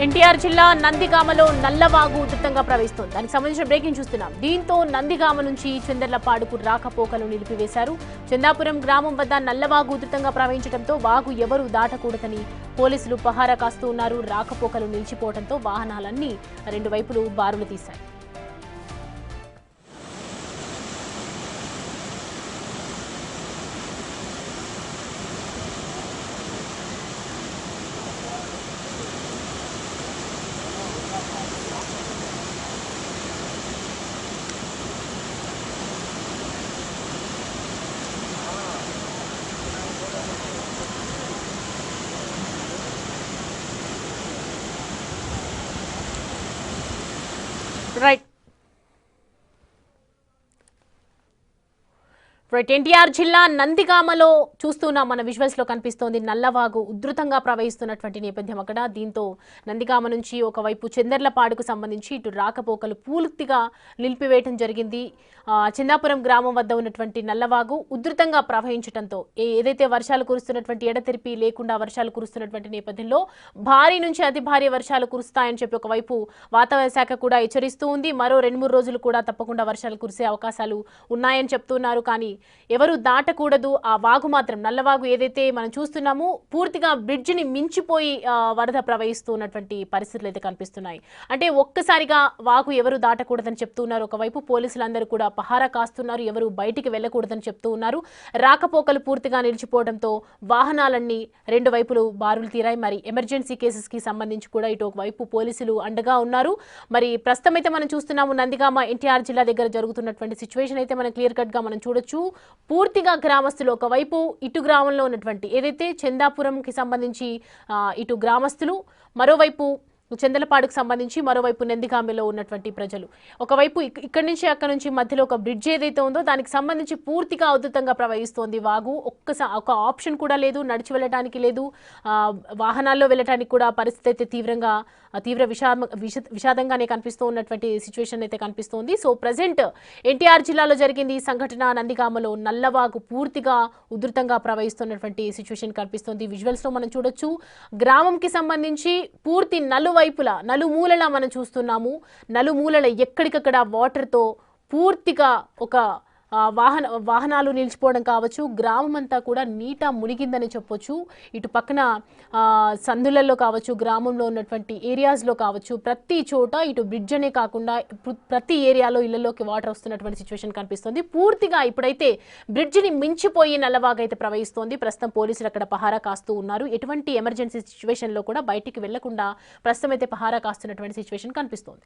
ఎన్టీఆర్ జిల్లా నందిగామలో నల్లవాగు ఉధృతంగా ప్రవహిస్తోంది. దానికి సంబంధించిన బ్రేకింగ్ చూస్తున్నాం. దీంతో నందిగామ నుంచి చందర్లపాడుకు రాకపోకలు నిలిపివేశారు. చందాపురం గ్రామం వద్ద నల్లవాగు ఉధృతంగా ప్రవహించడంతో వాగు ఎవరూ దాటకూడదని పోలీసులు పహారా కాస్తూ ఉన్నారు. రాకపోకలు నిలిచిపోవడంతో వాహనాలన్నీ రెండు వైపులు బారులు తీశాయి. రైట్ ఎన్టీఆర్ జిల్లా నందిగామలో చూస్తున్నాం. మన విజువల్స్ లో కనిపిస్తోంది నల్లవాగు ఉధృతంగా ప్రవహిస్తున్నటువంటి నేపథ్యం అక్కడ. దీంతో నందిగామ నుంచి ఒకవైపు చందర్లపాడుకు సంబంధించి ఇటు రాకపోకలు పూర్తిగా నిలిపివేయడం జరిగింది. చందాపురం గ్రామం వద్ద ఉన్నటువంటి నల్లవాగు ఉధృతంగా ప్రవహించడంతో ఏదైతే వర్షాలు కురుస్తున్నటువంటి ఎడతెరిపి లేకుండా వర్షాలు కురుస్తున్నటువంటి నేపథ్యంలో భారీ నుంచి అతి భారీ వర్షాలు కురుస్తాయని చెప్పి ఒకవైపు వాతావరణ శాఖ కూడా హెచ్చరిస్తూ ఉంది. మరో 2-3 రోజులు కూడా తప్పకుండా వర్షాలు కురిసే అవకాశాలు ఉన్నాయని చెప్తున్నారు. కానీ ఎవరు దాటకూడదు. ఆ వాగు మాత్రం నల్లవాగు ఏదైతే మనం చూస్తున్నామో పూర్తిగా బ్రిడ్జిని మించిపోయి వరద ప్రవహిస్తున్నటువంటి పరిస్థితులు అయితే కనిపిస్తున్నాయి. అంటే ఒక్కసారిగా వాగు ఎవరు దాటకూడదని చెప్తున్నారు. ఒకవైపు పోలీసులందరూ కూడా పహారా కాస్తున్నారు. ఎవరు బయటికి వెళ్ళకూడదని చెప్తూ ఉన్నారు. రాకపోకలు పూర్తిగా నిలిచిపోవడంతో వాహనాలన్నీ రెండు వైపులు బారులు తీరాయి. మరి ఎమర్జెన్సీ కేసెస్ కి సంబంధించి కూడా ఇటు ఒకవైపు పోలీసులు అండగా ఉన్నారు. మరి ప్రస్తుతం అయితే మనం చూస్తున్నాము నందిగామ ఎన్టీఆర్ జిల్లా దగ్గర జరుగుతున్నటువంటి సిచ్యువేషన్ అయితే మనం క్లియర్ కట్ గా మనం చూడొచ్చు. పూర్తిగా గ్రామస్తులు ఒకవైపు ఇటు గ్రామంలో ఉన్నటువంటి ఏదైతే చందాపురంకి సంబంధించి ఇటు గ్రామస్తులు, మరోవైపు చందలపాడుకు సంబంధించి, మరోవైపు నందిగామలో ఉన్నటువంటి ప్రజలు ఒకవైపు ఇక్కడి నుంచి అక్కడి నుంచి మధ్యలో ఒక బ్రిడ్జ్ ఏదైతే ఉందో దానికి సంబంధించి పూర్తిగా ఉధృతంగా ప్రవహిస్తోంది వాగు. ఒక ఆప్షన్ కూడా లేదు, నడిచి వెళ్ళడానికి లేదు, వాహనాల్లో వెళ్ళడానికి కూడా పరిస్థితి అయితే తీవ్ర విషాదంగానే కనిపిస్తూ ఉన్నటువంటి సిచ్యువేషన్ అయితే కనిపిస్తోంది. సో ప్రజెంట్ ఎన్టీఆర్ జిల్లాలో జరిగింది ఈ సంఘటన. నందిగామలో నల్లవాగు పూర్తిగా ఉధృతంగా ప్రవహిస్తున్నటువంటి సిచ్యువేషన్ కనిపిస్తోంది. విజువల్స్ లో మనం చూడొచ్చు. గ్రామంకి సంబంధించి పూర్తి నలుమూలలా మనం చూస్తున్నాము. నలుమూలల ఎక్కడికక్కడ వాటర్తో పూర్తిగా ఒక వాహనాలు నిలిచిపోవడం కావచ్చు, గ్రామం అంతా కూడా నీట మునిగిందని చెప్పొచ్చు. ఇటు పక్కన సందులలో కావచ్చు, గ్రామంలో ఉన్నటువంటి ఏరియాస్లో కావచ్చు, ప్రతి చోట ఇటు బ్రిడ్జ్ అనే కాకుండా ప్రతి ఏరియాలో ఇళ్లలోకి వాటర్ వస్తున్నటువంటి సిచ్యువేషన్ కనిపిస్తుంది. పూర్తిగా ఇప్పుడైతే బ్రిడ్జిని మించిపోయి నల్లవాగు అయితే ప్రవహిస్తోంది. ప్రస్తుతం పోలీసులు అక్కడ పహారా కాస్తూ ఉన్నారు. ఎటువంటి ఎమర్జెన్సీ సిచ్యువేషన్లో కూడా బయటికి వెళ్లకుండా ప్రస్తుతం అయితే పహారా కాస్తున్నటువంటి సిచ్యువేషన్ కనిపిస్తోంది.